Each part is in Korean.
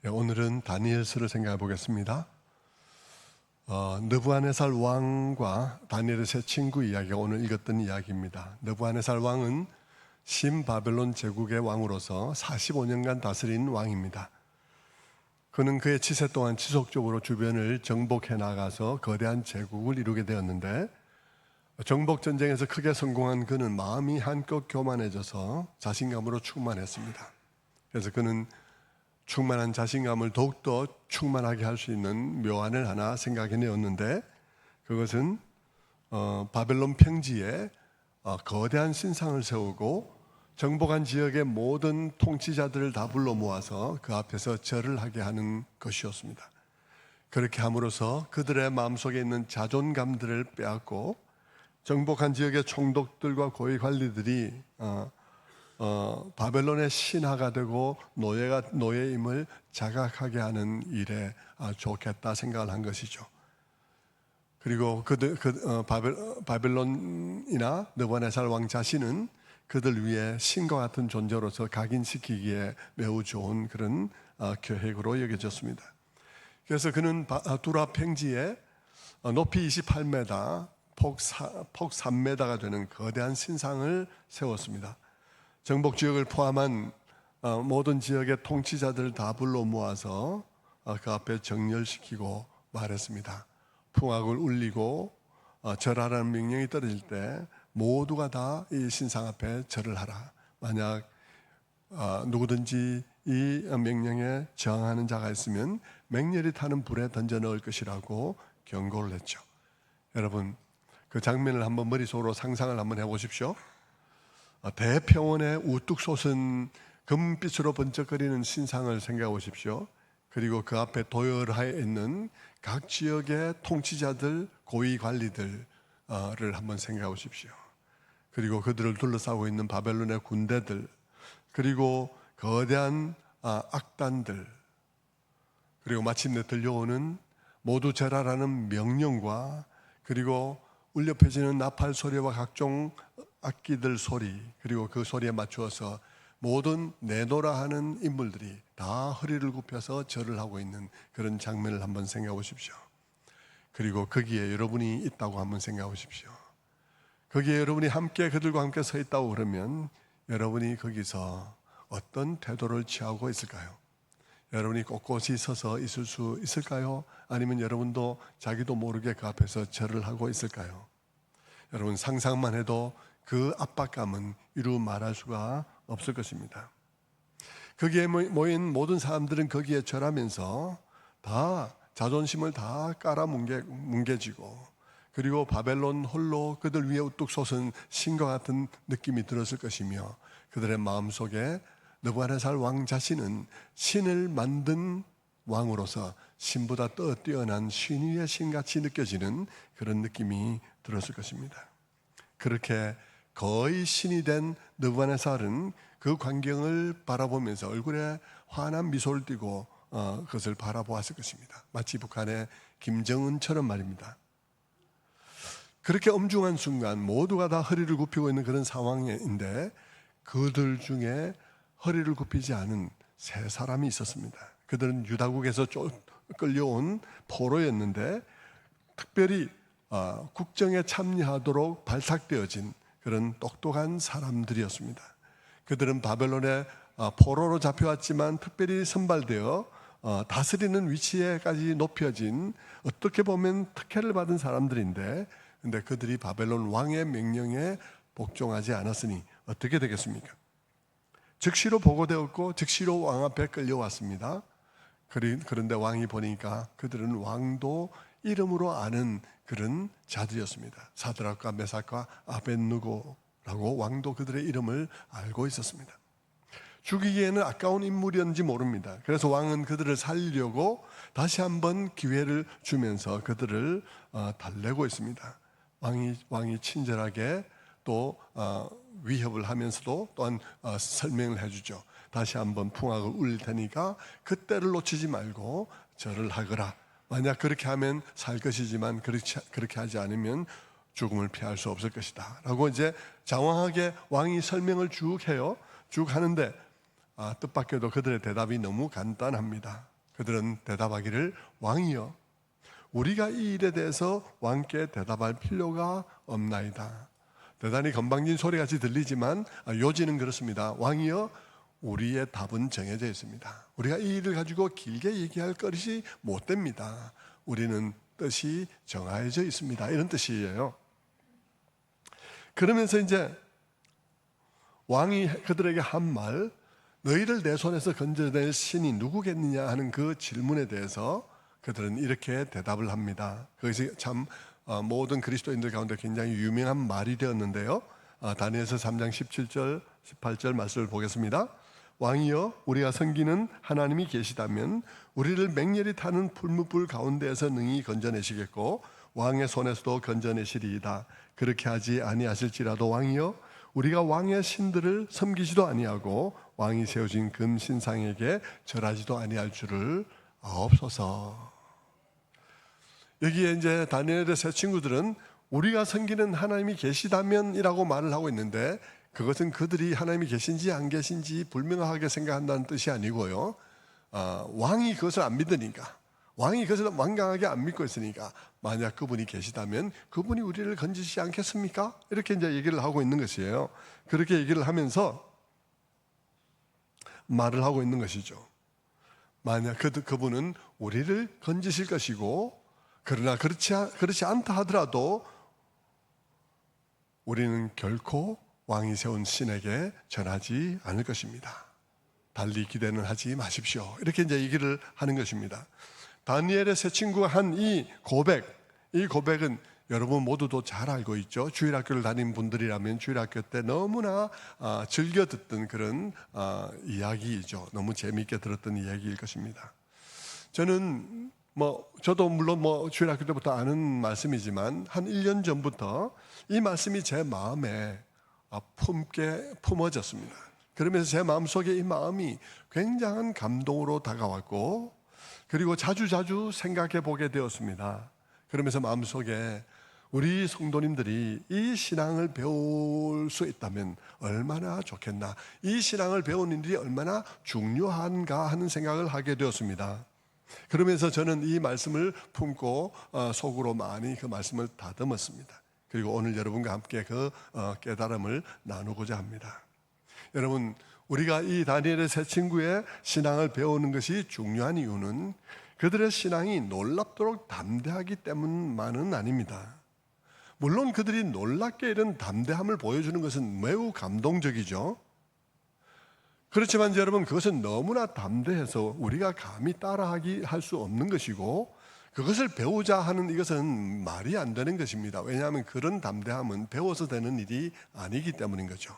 오늘은 다니엘서를 생각해 보겠습니다. 느부갓네살 왕과 다니엘의 세 친구 이야기가 오늘 읽었던 이야기입니다. 느부갓네살 왕은 신바벨론 제국의 왕으로서 45년간 다스린 왕입니다. 그는 그의 치세 동안 지속적으로 주변을 정복해 나가서 거대한 제국을 이루게 되었는데, 정복 전쟁에서 크게 성공한 그는 마음이 한껏 교만해져서 자신감으로 충만했습니다. 그래서 그는 충만한 자신감을 더욱더 충만하게 할 수 있는 묘안을 하나 생각해내었는데, 그것은 바벨론 평지에 거대한 신상을 세우고 정복한 지역의 모든 통치자들을 다 불러 모아서 그 앞에서 절을 하게 하는 것이었습니다. 그렇게 함으로써 그들의 마음속에 있는 자존감들을 빼앗고 정복한 지역의 총독들과 고위 관리들이 바벨론의 신하가 되고 노예임을 자각하게 하는 일에 좋겠다 생각을 한 것이죠. 그리고 바벨론이나 느부갓네살 왕 자신은 그들 위해 신과 같은 존재로서 각인시키기에 매우 좋은 그런 계획으로 여겨졌습니다. 그래서 그는 두라 평지에 높이 28m, 폭 3m가 되는 거대한 신상을 세웠습니다. 정복 지역을 포함한 모든 지역의 통치자들을 다 불러 모아서 그 앞에 정렬시키고 말했습니다. 풍악을 울리고 절하라는 명령이 떨어질 때 모두가 다 이 신상 앞에 절을 하라. 만약 누구든지 이 명령에 저항하는 자가 있으면 맹렬히 타는 불에 던져 넣을 것이라고 경고를 했죠. 여러분, 그 장면을 한번 머릿속으로 상상을 한번 해보십시오. 대평원에 우뚝 솟은 금빛으로 번쩍거리는 신상을 생각해 보십시오. 그리고 그 앞에 도열하에 있는 각 지역의 통치자들, 고위 관리들을 한번 생각해 보십시오. 그리고 그들을 둘러싸고 있는 바벨론의 군대들, 그리고 거대한 악단들, 그리고 마침내 들려오는 모두 절하라는 명령과, 그리고 울려 퍼지는 나팔 소리와 각종 악기들 소리, 그리고 그 소리에 맞추어서 모든 내노라 하는 인물들이 다 허리를 굽혀서 절을 하고 있는 그런 장면을 한번 생각해 보십시오. 그리고 거기에 여러분이 있다고 한번 생각해 보십시오. 거기에 여러분이 함께 그들과 함께 서 있다고 그러면 여러분이 거기서 어떤 태도를 취하고 있을까요? 여러분이 꼿꼿이 서서 있을 수 있을까요? 아니면 여러분도 자기도 모르게 그 앞에서 절을 하고 있을까요? 여러분, 상상만 해도 그 압박감은 이루 말할 수가 없을 것입니다. 거기에 모인 모든 사람들은 거기에 절하면서 다 자존심을 다 뭉개지고, 그리고 바벨론 홀로 그들 위에 우뚝 솟은 신과 같은 느낌이 들었을 것이며, 그들의 마음속에 느부갓네살 왕 자신은 신을 만든 왕으로서 신보다 더 뛰어난 신 위의 신같이 느껴지는 그런 느낌이 들었을 것입니다. 그렇게 거의 신이 된 느부갓네살은 그 광경을 바라보면서 얼굴에 환한 미소를 띠고 그것을 바라보았을 것입니다. 마치 북한의 김정은처럼 말입니다. 그렇게 엄중한 순간 모두가 다 허리를 굽히고 있는 그런 상황인데, 그들 중에 허리를 굽히지 않은 세 사람이 있었습니다. 그들은 유다국에서 끌려온 포로였는데, 특별히 국정에 참여하도록 발탁되어진 그런 똑똑한 사람들이었습니다. 그들은 바벨론에 포로로 잡혀왔지만 특별히 선발되어 다스리는 위치에까지 높여진, 어떻게 보면 특혜를 받은 사람들인데, 근데 그들이 바벨론 왕의 명령에 복종하지 않았으니 어떻게 되겠습니까? 즉시로 보고되었고 즉시로 왕 앞에 끌려왔습니다. 그런데 왕이 보니까 그들은 왕도 이름으로 아는 그런 자들이었습니다. 사드락과 메삭과 아벳느고라고 왕도 그들의 이름을 알고 있었습니다. 죽이기에는 아까운 인물이었는지 모릅니다. 그래서 왕은 그들을 살리려고 다시 한번 기회를 주면서 그들을 달래고 있습니다. 왕이 친절하게 또 위협을 하면서도 또한 설명을 해주죠. 다시 한번 풍악을 울릴 테니까 그때를 놓치지 말고 절을 하거라. 만약 그렇게 하면 살 것이지만 그렇게 하지 않으면 죽음을 피할 수 없을 것이다 라고 이제 장황하게 왕이 설명을 쭉 해요. 쭉 하는데 뜻밖에도 그들의 대답이 너무 간단합니다. 그들은 대답하기를 왕이여 우리가 이 일에 대해서 왕께 대답할 필요가 없나이다. 대단히 건방진 소리같이 들리지만 요지는 그렇습니다. 왕이여 우리의 답은 정해져 있습니다. 우리가 이 일을 가지고 길게 얘기할 것이 못 됩니다. 우리는 뜻이 정해져 있습니다. 이런 뜻이에요. 그러면서 이제 왕이 그들에게 한 말, 너희를 내 손에서 건져낼 신이 누구겠느냐 하는 그 질문에 대해서 그들은 이렇게 대답을 합니다. 그것이 참 모든 그리스도인들 가운데 굉장히 유명한 말이 되었는데요. 다니엘서 3장 17절 18절 말씀을 보겠습니다. 왕이여 우리가 섬기는 하나님이 계시다면 우리를 맹렬히 타는 풀무불 가운데에서 능히 건져내시겠고 왕의 손에서도 건져내시리이다. 그렇게 하지 아니하실지라도 왕이여 우리가 왕의 신들을 섬기지도 아니하고 왕이 세워진 금 신상에게 절하지도 아니할 줄을 아옵소서. 여기에 이제 다니엘의 세 친구들은 우리가 섬기는 하나님이 계시다면이라고 말을 하고 있는데 그것은 그들이 하나님이 계신지 안 계신지 불명하게 생각한다는 뜻이 아니고요. 왕이 그것을 안 믿으니까, 왕이 그것을 완강하게 안 믿고 있으니까 만약 그분이 계시다면 그분이 우리를 건지시지 않겠습니까? 이렇게 이제 얘기를 하고 있는 것이에요. 그렇게 얘기를 하면서 말을 하고 있는 것이죠. 만약 그분은 우리를 건지실 것이고 그러나 그렇지 않다 하더라도 우리는 결코 왕이 세운 신에게 전하지 않을 것입니다. 달리 기대는 하지 마십시오. 이렇게 이제 얘기를 하는 것입니다. 다니엘의 세 친구가 한 이 고백은 여러분 모두도 잘 알고 있죠. 주일학교를 다닌 분들이라면 주일학교 때 너무나 즐겨 듣던 그런 이야기이죠. 너무 재미있게 들었던 이야기일 것입니다. 저도 물론 주일학교 때부터 아는 말씀이지만 한 1년 전부터 이 말씀이 제 마음에 품어졌습니다. 그러면서 제 마음속에 이 마음이 굉장한 감동으로 다가왔고 그리고 자주자주 생각해 보게 되었습니다. 그러면서 마음속에 우리 성도님들이 이 신앙을 배울 수 있다면 얼마나 좋겠나, 이 신앙을 배우는 일이 얼마나 중요한가 하는 생각을 하게 되었습니다. 그러면서 저는 이 말씀을 품고 속으로 많이 그 말씀을 다듬었습니다. 그리고 오늘 여러분과 함께 그 깨달음을 나누고자 합니다. 여러분, 우리가 이 다니엘의 세 친구의 신앙을 배우는 것이 중요한 이유는 그들의 신앙이 놀랍도록 담대하기 때문만은 아닙니다. 물론 그들이 놀랍게 이런 담대함을 보여주는 것은 매우 감동적이죠. 그렇지만 여러분, 그것은 너무나 담대해서 우리가 감히 따라하기 할 수 없는 것이고 그것을 배우자 하는 이것은 말이 안 되는 것입니다. 왜냐하면 그런 담대함은 배워서 되는 일이 아니기 때문인 거죠.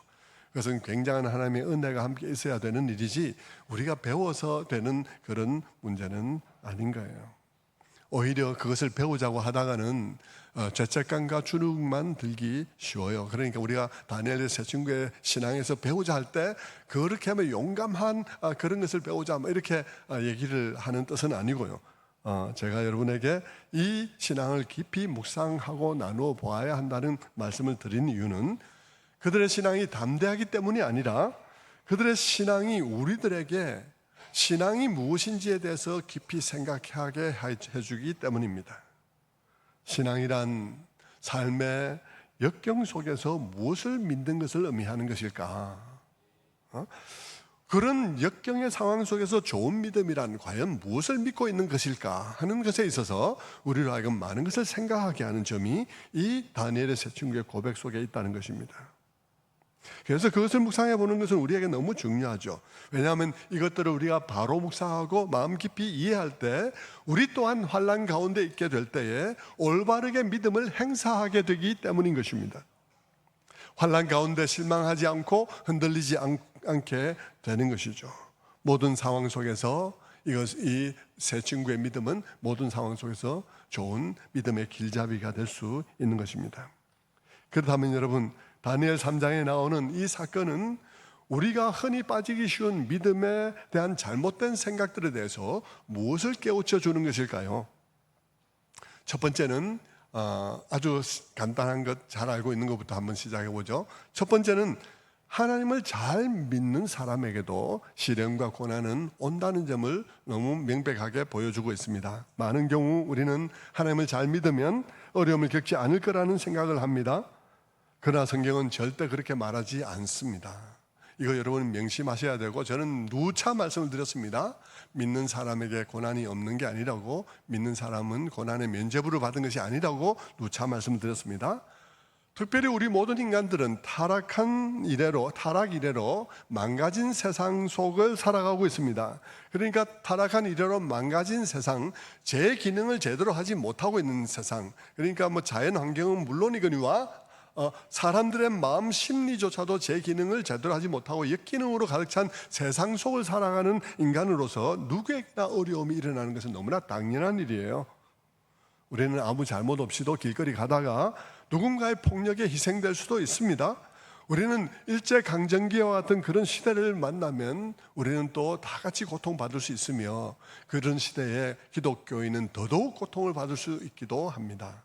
그것은 굉장한 하나님의 은혜가 함께 있어야 되는 일이지 우리가 배워서 되는 그런 문제는 아닌 거예요. 오히려 그것을 배우자고 하다가는 죄책감과 주눅만 들기 쉬워요. 그러니까 우리가 다니엘의 세 친구의 신앙에서 배우자 할 때 그렇게 하면 용감한 그런 것을 배우자 이렇게 얘기를 하는 뜻은 아니고요. 제가 여러분에게 이 신앙을 깊이 묵상하고 나누어 보아야 한다는 말씀을 드린 이유는 그들의 신앙이 담대하기 때문이 아니라 그들의 신앙이 우리들에게 신앙이 무엇인지에 대해서 깊이 생각하게 해주기 때문입니다. 신앙이란 삶의 역경 속에서 무엇을 믿는 것을 의미하는 것일까? 그런 역경의 상황 속에서 좋은 믿음이란 과연 무엇을 믿고 있는 것일까 하는 것에 있어서 우리로 하여금 많은 것을 생각하게 하는 점이 이 다니엘의 세 친구의 고백 속에 있다는 것입니다. 그래서 그것을 묵상해 보는 것은 우리에게 너무 중요하죠. 왜냐하면 이것들을 우리가 바로 묵상하고 마음 깊이 이해할 때 우리 또한 환난 가운데 있게 될 때에 올바르게 믿음을 행사하게 되기 때문인 것입니다. 환난 가운데 실망하지 않고 흔들리지 않게 되는 것이죠. 모든 상황 속에서 이 세 친구의 믿음은 모든 상황 속에서 좋은 믿음의 길잡이가 될 수 있는 것입니다. 그렇다면 여러분, 다니엘 3장에 나오는 이 사건은 우리가 흔히 빠지기 쉬운 믿음에 대한 잘못된 생각들에 대해서 무엇을 깨우쳐 주는 것일까요? 첫 번째는 아주 간단한 것 잘 알고 있는 것부터 한번 시작해 보죠. 첫 번째는 하나님을 잘 믿는 사람에게도 시련과 고난은 온다는 점을 너무 명백하게 보여주고 있습니다. 많은 경우 우리는 하나님을 잘 믿으면 어려움을 겪지 않을 거라는 생각을 합니다. 그러나 성경은 절대 그렇게 말하지 않습니다. 이거 여러분 명심하셔야 되고, 저는 누차 말씀을 드렸습니다. 믿는 사람에게 고난이 없는 게 아니라고, 믿는 사람은 고난의 면죄부를 받은 것이 아니라고 누차 말씀을 드렸습니다. 특별히 우리 모든 인간들은 타락 이래로 망가진 세상 속을 살아가고 있습니다. 그러니까 타락한 이래로 망가진 세상, 제 기능을 제대로 하지 못하고 있는 세상, 그러니까 자연 환경은 물론이거니와 사람들의 마음 심리조차도 제 기능을 제대로 하지 못하고 역기능으로 가득 찬 세상 속을 살아가는 인간으로서 누구에게나 어려움이 일어나는 것은 너무나 당연한 일이에요. 우리는 아무 잘못 없이도 길거리 가다가 누군가의 폭력에 희생될 수도 있습니다. 우리는 일제강점기와 같은 그런 시대를 만나면 우리는 또 다 같이 고통받을 수 있으며, 그런 시대에 기독교인은 더더욱 고통을 받을 수 있기도 합니다.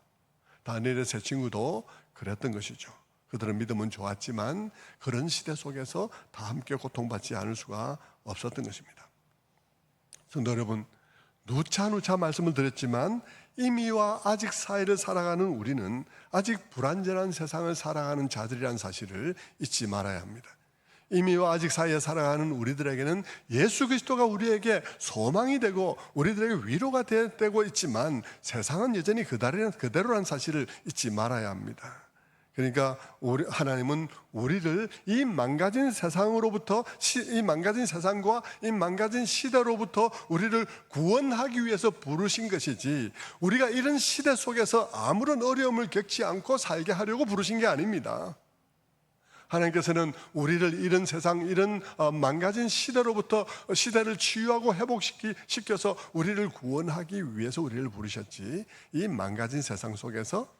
다니엘의 세 친구도 그랬던 것이죠. 그들은 믿음은 좋았지만 그런 시대 속에서 다 함께 고통받지 않을 수가 없었던 것입니다. 성도 여러분, 누차 말씀을 드렸지만 이미와 아직 사이를 살아가는 우리는 아직 불완전한 세상을 살아가는 자들이라는 사실을 잊지 말아야 합니다. 이미와 아직 사이에 살아가는 우리들에게는 예수 그리스도가 우리에게 소망이 되고 우리들에게 위로가 되고 있지만, 세상은 여전히 그대로라는 사실을 잊지 말아야 합니다. 그러니까 하나님은 우리를 이 망가진 세상으로부터, 이 망가진 세상과 이 망가진 시대로부터 우리를 구원하기 위해서 부르신 것이지, 우리가 이런 시대 속에서 아무런 어려움을 겪지 않고 살게 하려고 부르신 게 아닙니다. 하나님께서는 우리를 이런 세상, 이런 망가진 시대로부터 시대를 치유하고 회복시켜서 우리를 구원하기 위해서 우리를 부르셨지, 이 망가진 세상 속에서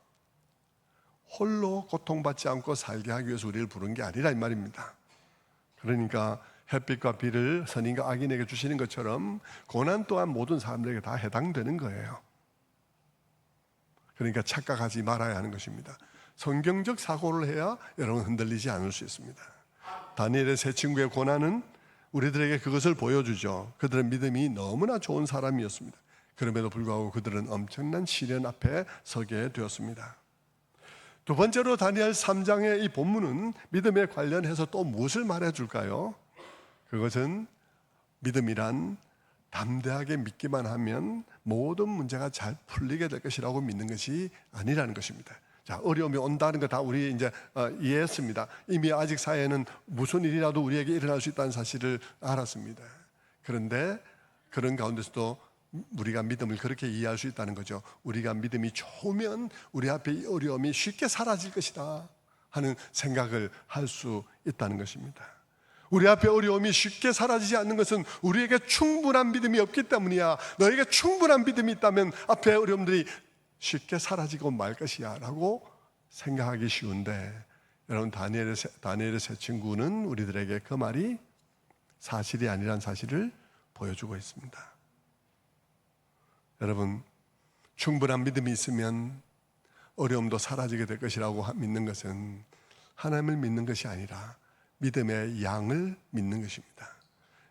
홀로 고통받지 않고 살게 하기 위해서 우리를 부른 게 아니라 이 말입니다. 그러니까 햇빛과 비를 선인과 악인에게 주시는 것처럼 고난 또한 모든 사람들에게 다 해당되는 거예요. 그러니까 착각하지 말아야 하는 것입니다. 성경적 사고를 해야 여러분 흔들리지 않을 수 있습니다. 다니엘의 세 친구의 고난은 우리들에게 그것을 보여주죠. 그들의 믿음이 너무나 좋은 사람이었습니다. 그럼에도 불구하고 그들은 엄청난 시련 앞에 서게 되었습니다. 두 번째로 다니엘 3장의 이 본문은 믿음에 관련해서 또 무엇을 말해줄까요? 그것은 믿음이란 담대하게 믿기만 하면 모든 문제가 잘 풀리게 될 것이라고 믿는 것이 아니라는 것입니다. 자, 어려움이 온다는 거 다 우리 이제 이해했습니다. 이미 아직 사회에는 무슨 일이라도 우리에게 일어날 수 있다는 사실을 알았습니다. 그런데 그런 가운데서도 우리가 믿음을 그렇게 이해할 수 있다는 거죠. 우리가 믿음이 좋으면 우리 앞에 이 어려움이 쉽게 사라질 것이다 하는 생각을 할 수 있다는 것입니다. 우리 앞에 어려움이 쉽게 사라지지 않는 것은 우리에게 충분한 믿음이 없기 때문이야. 너에게 충분한 믿음이 있다면 앞에 어려움들이 쉽게 사라지고 말 것이야 라고 생각하기 쉬운데, 여러분 다니엘의 세 친구는 우리들에게 그 말이 사실이 아니란 사실을 보여주고 있습니다. 여러분, 충분한 믿음이 있으면 어려움도 사라지게 될 것이라고 믿는 것은 하나님을 믿는 것이 아니라 믿음의 양을 믿는 것입니다.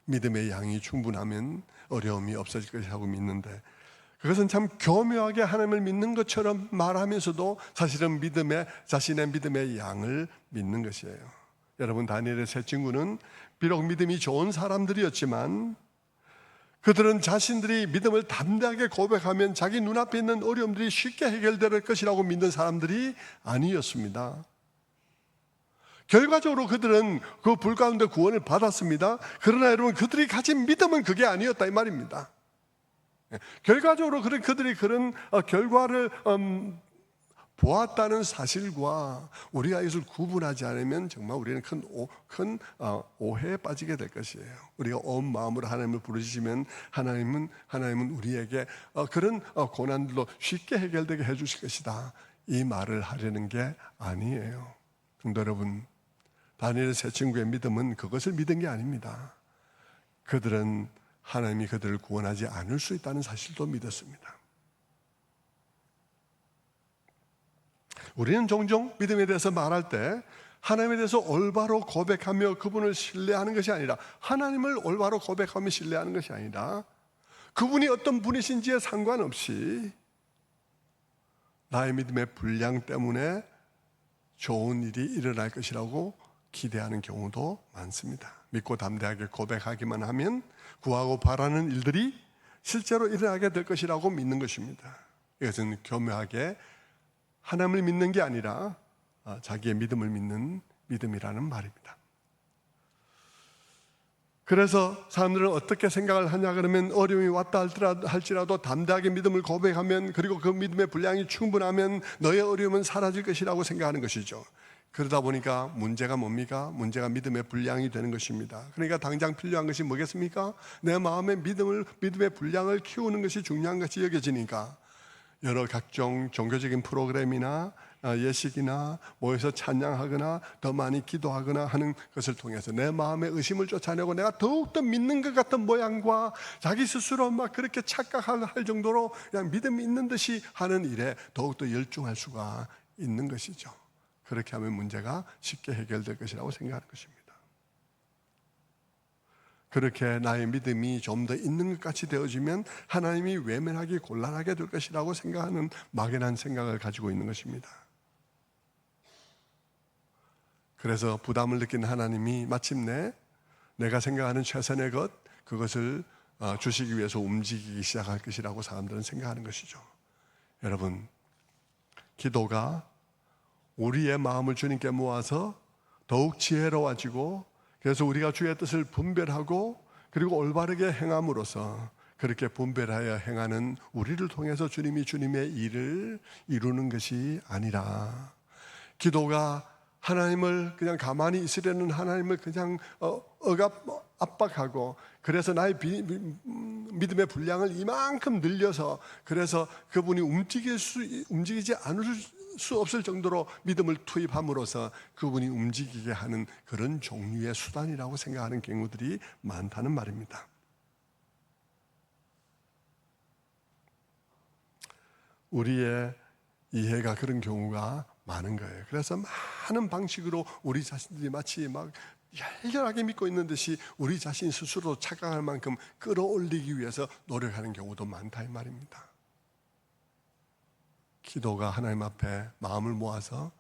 믿음의 양이 충분하면 어려움이 없어질 것이라고 믿는데, 그것은 참 교묘하게 하나님을 믿는 것처럼 말하면서도 사실은 자신의 믿음의 양을 믿는 것이에요. 여러분, 다니엘의 세 친구는 비록 믿음이 좋은 사람들이었지만 그들은 자신들이 믿음을 담대하게 고백하면 자기 눈앞에 있는 어려움들이 쉽게 해결될 것이라고 믿는 사람들이 아니었습니다. 결과적으로 그들은 그 불 가운데 구원을 받았습니다. 그러나 여러분, 그들이 가진 믿음은 그게 아니었다 이 말입니다. 결과적으로 그들이 그런 결과를 보았다는 사실과 우리가 이것을 구분하지 않으면 정말 우리는 큰 오해에 빠지게 될 것이에요. 우리가 온 마음으로 하나님을 부르시면 하나님은 우리에게 그런 고난들도 쉽게 해결되게 해주실 것이다, 이 말을 하려는 게 아니에요. 성도 여러분, 다니엘의 세 친구의 믿음은 그것을 믿은 게 아닙니다. 그들은 하나님이 그들을 구원하지 않을 수 있다는 사실도 믿었습니다. 우리는 종종 믿음에 대해서 말할 때 하나님에 대해서 올바로 고백하며 그분을 신뢰하는 것이 아니라, 하나님을 올바로 고백하며 신뢰하는 것이 아니라, 그분이 어떤 분이신지에 상관없이 나의 믿음의 분량 때문에 좋은 일이 일어날 것이라고 기대하는 경우도 많습니다. 믿고 담대하게 고백하기만 하면 구하고 바라는 일들이 실제로 일어나게 될 것이라고 믿는 것입니다. 이것은 교묘하게 하나님을 믿는 게 아니라 자기의 믿음을 믿는 믿음이라는 말입니다. 그래서 사람들은 어떻게 생각을 하냐 그러면, 어려움이 왔다 할지라도 담대하게 믿음을 고백하면, 그리고 그 믿음의 분량이 충분하면 너의 어려움은 사라질 것이라고 생각하는 것이죠. 그러다 보니까 문제가 뭡니까? 문제가 믿음의 분량이 되는 것입니다. 그러니까 당장 필요한 것이 뭐겠습니까? 내 마음의 믿음의 분량을 키우는 것이 중요한 것이 여겨지니까 여러 각종 종교적인 프로그램이나 예식이나 모여서 찬양하거나 더 많이 기도하거나 하는 것을 통해서 내 마음의 의심을 쫓아내고 내가 더욱더 믿는 것 같은 모양과 자기 스스로 막 그렇게 착각할 정도로 그냥 믿음이 있는 듯이 하는 일에 더욱더 열중할 수가 있는 것이죠. 그렇게 하면 문제가 쉽게 해결될 것이라고 생각하는 것입니다. 그렇게 나의 믿음이 좀 더 있는 것 같이 되어지면 하나님이 외면하기 곤란하게 될 것이라고 생각하는 막연한 생각을 가지고 있는 것입니다. 그래서 부담을 느끼는 하나님이 마침내 내가 생각하는 최선의 그것을 주시기 위해서 움직이기 시작할 것이라고 사람들은 생각하는 것이죠. 여러분, 기도가 우리의 마음을 주님께 모아서 더욱 지혜로워지고, 그래서 우리가 주의 뜻을 분별하고 그리고 올바르게 행함으로써, 그렇게 분별하여 행하는 우리를 통해서 주님이 주님의 일을 이루는 것이 아니라, 기도가 하나님을 그냥 가만히 있으려는 하나님을 그냥 압박하고, 그래서 나의 믿음의 분량을 이만큼 늘려서, 그래서 그분이 움직이지 않을 수 없을 정도로 믿음을 투입함으로써 그분이 움직이게 하는 그런 종류의 수단이라고 생각하는 경우들이 많다는 말입니다. 우리의 이해가 그런 경우가 많은 거예요. 그래서 많은 방식으로 우리 자신들이 마치 막 열렬하게 믿고 있는 듯이 우리 자신 스스로 착각할 만큼 끌어올리기 위해서 노력하는 경우도 많다 이 말입니다. 기도가 하나님 앞에 마음을 모아서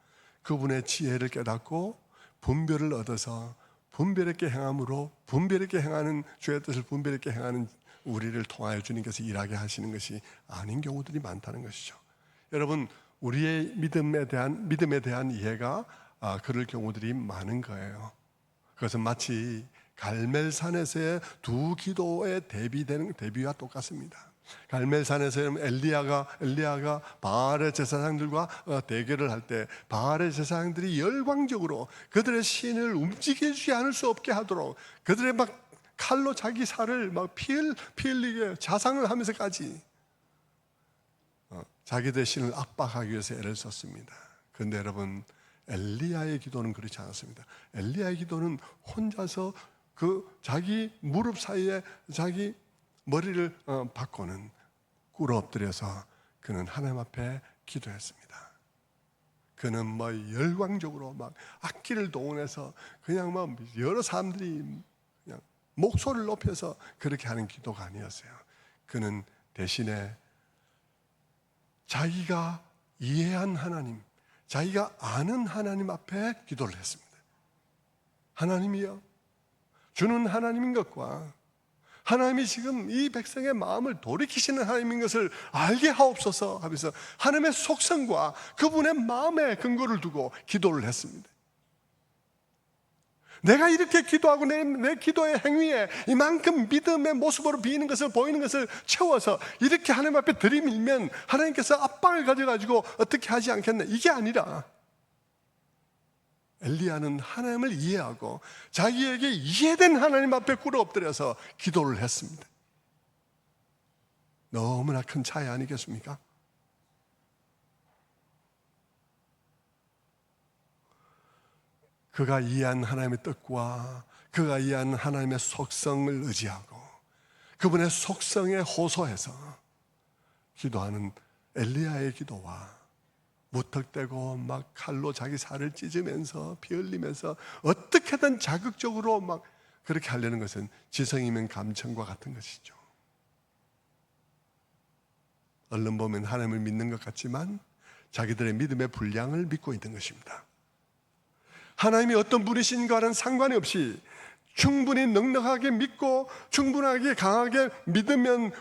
그분의 지혜를 깨닫고 분별을 얻어서 분별 있게 행함으로, 분별 있게 행하는 주의 뜻을 분별 있게 행하는 우리를 통하여 주님께서 일하게 하시는 것이 아닌 경우들이 많다는 것이죠. 여러분, 우리의 믿음에 대한 이해가 그럴 경우들이 많은 거예요. 그것은 마치 갈멜산에서의 두 기도의 대비와 똑같습니다. 갈멜산에서 엘리야가 바알의 제사장들과 대결을 할 때 바알의 제사장들이 열광적으로 그들의 신을 움직이지 않을 수 없게 하도록 그들의 막 칼로 자기 살을 막 피 흘리게 자상을 하면서까지 자기들의 신을 압박하기 위해서 애를 썼습니다. 그런데 여러분, 엘리야의 기도는 그렇지 않았습니다. 엘리야의 기도는 혼자서 그 자기 무릎 사이에 자기 머리를 박고는 꿇어 엎드려서 그는 하나님 앞에 기도했습니다. 그는 뭐 열광적으로 막 악기를 동원해서 그냥 막 여러 사람들이 그냥 목소리를 높여서 그렇게 하는 기도가 아니었어요. 그는 대신에 자기가 이해한 하나님, 자기가 아는 하나님 앞에 기도를 했습니다. 하나님이여, 주는 하나님인 것과 하나님이 지금 이 백성의 마음을 돌이키시는 하나님인 것을 알게 하옵소서 하면서 하나님의 속성과 그분의 마음에 근거를 두고 기도를 했습니다. 내가 이렇게 기도하고 내 기도의 행위에 이만큼 믿음의 모습으로 보이는 것을 채워서 이렇게 하나님 앞에 들이밀면 하나님께서 압박을 가져가지고 어떻게 하지 않겠나, 이게 아니라 엘리야는 하나님을 이해하고 자기에게 이해된 하나님 앞에 꿇어 엎드려서 기도를 했습니다. 너무나 큰 차이 아니겠습니까? 그가 이해한 하나님의 뜻과 그가 이해한 하나님의 속성을 의지하고 그분의 속성에 호소해서 기도하는 엘리야의 기도와 무턱대고 막 칼로 자기 살을 찢으면서 피 흘리면서 어떻게든 자극적으로 막 그렇게 하려는 것은 지성이면 감청과 같은 것이죠. 얼른 보면 하나님을 믿는 것 같지만 자기들의 믿음의 분량을 믿고 있는 것입니다. 하나님이 어떤 분이신가는 상관이 없이 충분히 넉넉하게 믿고 충분하게 강하게 믿으면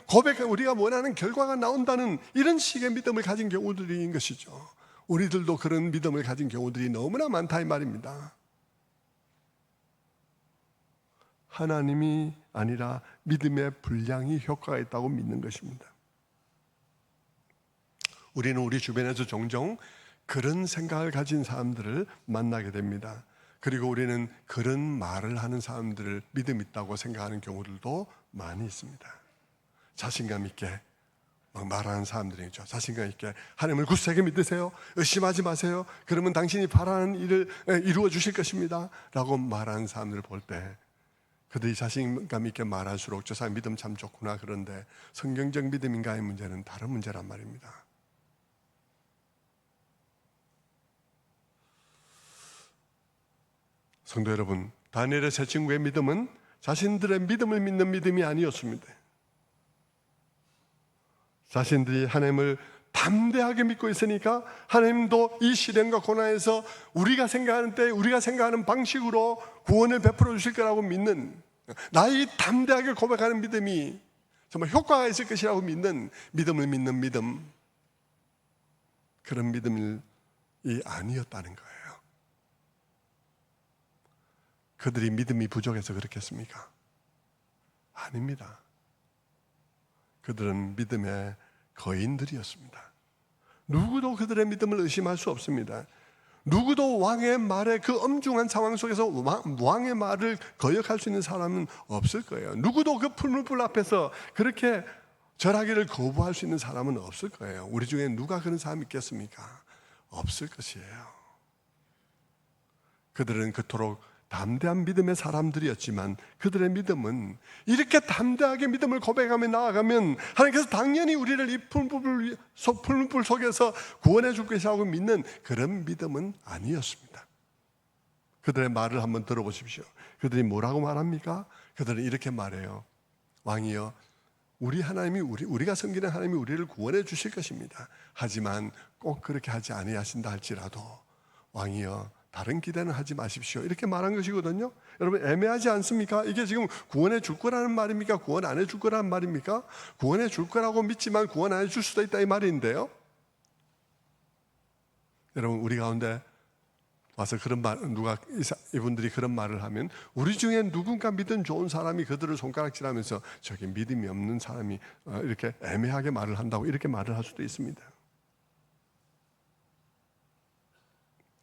우리가 원하는 결과가 나온다는 이런 식의 믿음을 가진 경우들인 것이죠. 우리들도 그런 믿음을 가진 경우들이 너무나 많다 이 말입니다. 하나님이 아니라 믿음의 분량이 효과가 있다고 믿는 것입니다. 우리는 우리 주변에서 종종 그런 생각을 가진 사람들을 만나게 됩니다. 그리고 우리는 그런 말을 하는 사람들을 믿음 있다고 생각하는 경우들도 많이 있습니다. 자신감 있게 막 말하는 사람들이죠. 자신감 있게 하나님을 굳세게 믿으세요. 의심하지 마세요. 그러면 당신이 바라는 일을 이루어 주실 것입니다 라고 말하는 사람들을 볼 때 그들이 자신감 있게 말할수록 저 사람 믿음 참 좋구나. 그런데 성경적 믿음인가의 문제는 다른 문제란 말입니다. 성도 여러분, 다니엘의 세 친구의 믿음은 자신들의 믿음을 믿는 믿음이 아니었습니다. 자신들이 하나님을 담대하게 믿고 있으니까 하나님도 이 시련과 고난에서 우리가 생각하는 때 우리가 생각하는 방식으로 구원을 베풀어 주실 거라고 믿는, 나의 담대하게 고백하는 믿음이 정말 효과가 있을 것이라고 믿는 믿음을 믿는 믿음, 그런 믿음이 아니었다는 거예요. 그들이 믿음이 부족해서 그렇겠습니까? 아닙니다. 그들은 믿음의 거인들이었습니다. 누구도 그들의 믿음을 의심할 수 없습니다. 누구도 왕의 말에 그 엄중한 상황 속에서 왕의 말을 거역할 수 있는 사람은 없을 거예요. 누구도 그 풀무불 앞에서 그렇게 절하기를 거부할 수 있는 사람은 없을 거예요. 우리 중에 누가 그런 사람이 있겠습니까? 없을 것이에요. 그들은 그토록 담대한 믿음의 사람들이었지만 그들의 믿음은 이렇게 담대하게 믿음을 고백하며 나아가면 하나님께서 당연히 우리를 이 풀무불 속에서 구원해 줄 것이라고 믿는 그런 믿음은 아니었습니다. 그들의 말을 한번 들어보십시오. 그들이 뭐라고 말합니까? 그들은 이렇게 말해요. 왕이여, 우리 하나님이 우리가 섬기는 하나님이 우리를 구원해 주실 것입니다. 하지만 꼭 그렇게 하지 아니하신다 할지라도 왕이여 다른 기대는 하지 마십시오. 이렇게 말한 것이거든요. 여러분 애매하지 않습니까? 이게 지금 구원해 줄 거라는 말입니까? 구원 안 해 줄 거라는 말입니까? 구원해 줄 거라고 믿지만 구원 안 해 줄 수도 있다 이 말인데요. 여러분 우리 가운데 와서 그런 말, 이분들이 그런 말을 하면 우리 중에 누군가 믿음 좋은 사람이 그들을 손가락질하면서 저기 믿음이 없는 사람이 이렇게 애매하게 말을 한다고 이렇게 말을 할 수도 있습니다.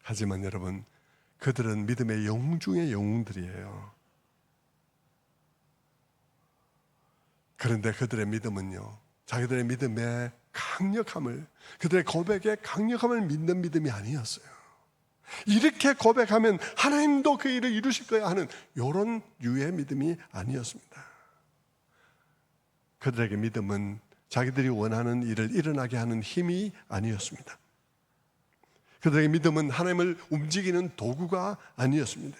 하지만 여러분, 그들은 믿음의 영웅 중의 영웅들이에요. 그런데 그들의 믿음은요, 자기들의 믿음의 강력함을, 그들의 고백의 강력함을 믿는 믿음이 아니었어요. 이렇게 고백하면 하나님도 그 일을 이루실 거야 하는 이런 유의 믿음이 아니었습니다. 그들에게 믿음은 자기들이 원하는 일을 일어나게 하는 힘이 아니었습니다. 그들에게 믿음은 하나님을 움직이는 도구가 아니었습니다.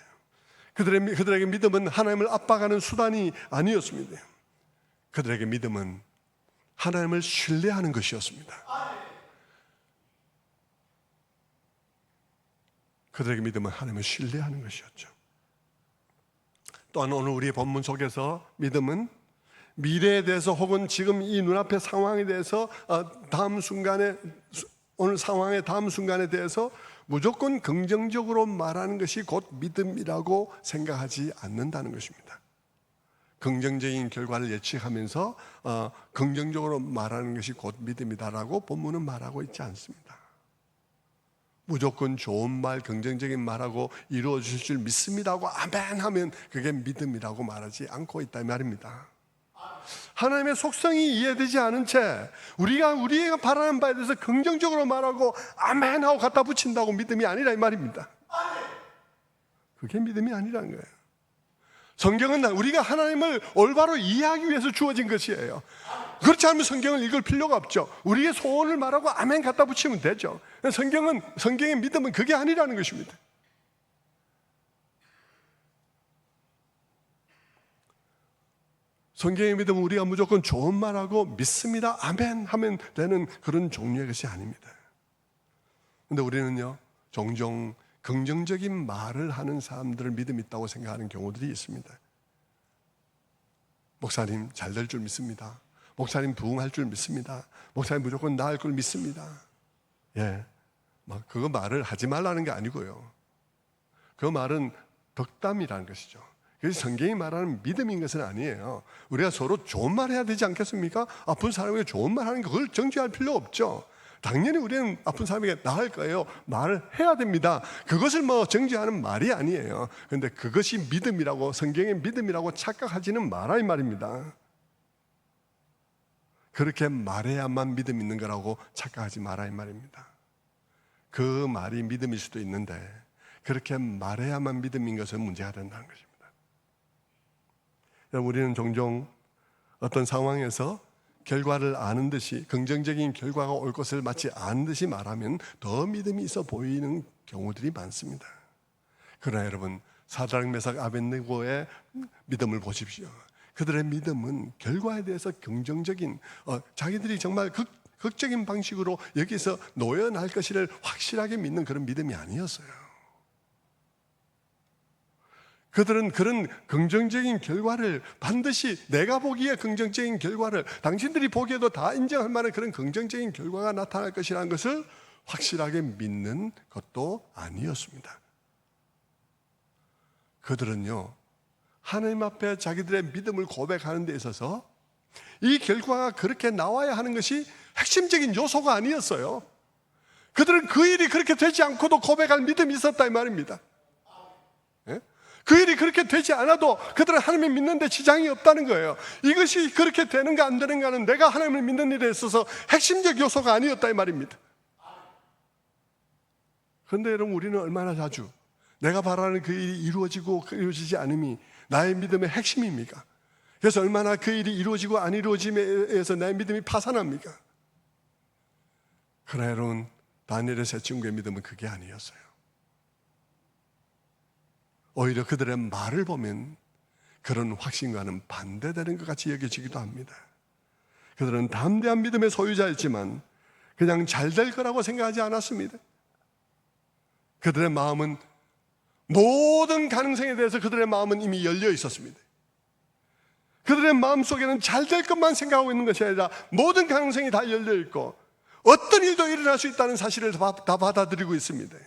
그들에게 믿음은 하나님을 압박하는 수단이 아니었습니다. 그들에게 믿음은 하나님을 신뢰하는 것이었습니다. 그들에게 믿음은 하나님을 신뢰하는 것이었죠. 또한 오늘 우리의 본문 속에서 믿음은 미래에 대해서 혹은 지금 이 눈앞의 상황에 대해서 오늘 상황의 다음 순간에 대해서 무조건 긍정적으로 말하는 것이 곧 믿음이라고 생각하지 않는다는 것입니다. 긍정적인 결과를 예측하면서 긍정적으로 말하는 것이 곧 믿음이다라고 본문은 말하고 있지 않습니다. 무조건 좋은 말, 긍정적인 말하고 이루어 주실 줄 믿습니다고 아멘 하면 그게 믿음이라고 말하지 않고 있다 이 말입니다. 하나님의 속성이 이해되지 않은 채 우리가 바라는 바에 대해서 긍정적으로 말하고 아멘 하고 갖다 붙인다고 믿음이 아니라 이 말입니다. 그게 믿음이 아니라는 거예요. 성경은 우리가 하나님을 올바로 이해하기 위해서 주어진 것이에요. 그렇지 않으면 성경을 읽을 필요가 없죠. 우리의 소원을 말하고 아멘 갖다 붙이면 되죠. 성경의 믿음은 그게 아니라는 것입니다. 성경의 믿음은 우리가 무조건 좋은 말하고 믿습니다, 아멘 하면 되는 그런 종류의 것이 아닙니다. 그런데 우리는요, 종종 긍정적인 말을 하는 사람들을 믿음이 있다고 생각하는 경우들이 있습니다. 목사님 잘 될 줄 믿습니다. 목사님 부흥할 줄 믿습니다. 목사님 무조건 나을 걸 믿습니다. 예, 그거 말을 하지 말라는 게 아니고요. 그 말은 덕담이라는 것이죠. 그래서 성경이 말하는 믿음인 것은 아니에요. 우리가 서로 좋은 말 해야 되지 않겠습니까? 아픈 사람에게 좋은 말 하는 거 그걸 정죄할 필요 없죠. 당연히 우리는 아픈 사람에게 나을 거예요. 말을 해야 됩니다. 그것을 정죄하는 말이 아니에요. 그런데 그것이 믿음이라고, 성경의 믿음이라고 착각하지는 말아 이 말입니다. 그렇게 말해야만 믿음 있는 거라고 착각하지 마라 이 말입니다. 그 말이 믿음일 수도 있는데 그렇게 말해야만 믿음인 것은 문제가 된다는 것입니다. 우리는 종종 어떤 상황에서 결과를 아는 듯이, 긍정적인 결과가 올 것을 마치 아는 듯이 말하면 더 믿음이 있어 보이는 경우들이 많습니다. 그러나 여러분, 사드락 메삭 아벳네고의 믿음을 보십시오. 그들의 믿음은 결과에 대해서 긍정적인, 자기들이 정말 극적인 방식으로 여기서 놓여날 것을 확실하게 믿는 그런 믿음이 아니었어요. 그들은 그런 긍정적인 결과를 반드시, 내가 보기에 긍정적인 결과를 당신들이 보기에도 다 인정할 만한 그런 긍정적인 결과가 나타날 것이라는 것을 확실하게 믿는 것도 아니었습니다. 그들은요, 하나님 앞에 자기들의 믿음을 고백하는 데 있어서 이 결과가 그렇게 나와야 하는 것이 핵심적인 요소가 아니었어요. 그들은 그 일이 그렇게 되지 않고도 고백할 믿음이 있었다 이 말입니다. 예? 그 일이 그렇게 되지 않아도 그들은 하나님을 믿는데 지장이 없다는 거예요. 이것이 그렇게 되는가 안 되는가는 내가 하나님을 믿는 일에 있어서 핵심적 요소가 아니었다 이 말입니다. 그런데 여러분, 우리는 얼마나 자주 내가 바라는 그 일이 이루어지고 이루어지지 않음이 나의 믿음의 핵심입니까? 그래서 얼마나 그 일이 이루어지고 안 이루어짐에 의해서 나의 믿음이 파산합니까? 그러나 여러분, 다니엘의 세 친구의 믿음은 그게 아니었어요. 오히려 그들의 말을 보면 그런 확신과는 반대되는 것 같이 여겨지기도 합니다. 그들은 담대한 믿음의 소유자였지만 그냥 잘 될 거라고 생각하지 않았습니다. 그들의 마음은, 모든 가능성에 대해서 그들의 마음은 이미 열려 있었습니다. 그들의 마음속에는 잘 될 것만 생각하고 있는 것이 아니라 모든 가능성이 다 열려 있고 어떤 일도 일어날 수 있다는 사실을 다 받아들이고 있습니다.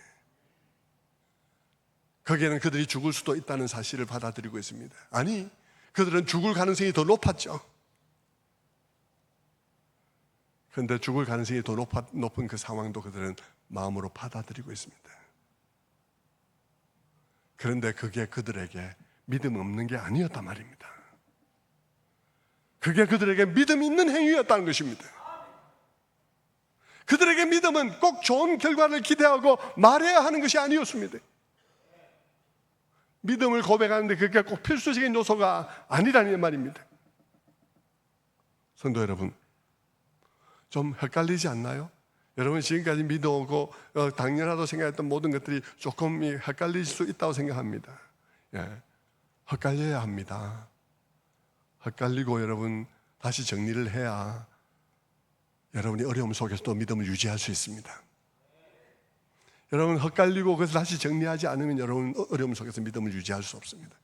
거기에는 그들이 죽을 수도 있다는 사실을 받아들이고 있습니다. 아니, 그들은 죽을 가능성이 더 높았죠. 그런데 죽을 가능성이 더 높은 그 상황도 그들은 마음으로 받아들이고 있습니다. 그런데 그게 그들에게 믿음 없는 게 아니었단 말입니다. 그게 그들에게 믿음 있는 행위였다는 것입니다. 그들에게 믿음은 꼭 좋은 결과를 기대하고 말해야 하는 것이 아니었습니다. 믿음을 고백하는데 그게 꼭 필수적인 요소가 아니라는 말입니다. 성도 여러분, 좀 헷갈리지 않나요? 여러분, 지금까지 믿어오고 당연하다고 생각했던 모든 것들이 조금 헷갈릴 수 있다고 생각합니다. 예, 헷갈려야 합니다. 헷갈리고 여러분 다시 정리를 해야 여러분이 어려움 속에서도 믿음을 유지할 수 있습니다. 여러분, 헷갈리고 그래서 다시 정리하지 않으면 여러분 어려움 속에서 믿음을 유지할 수 없습니다.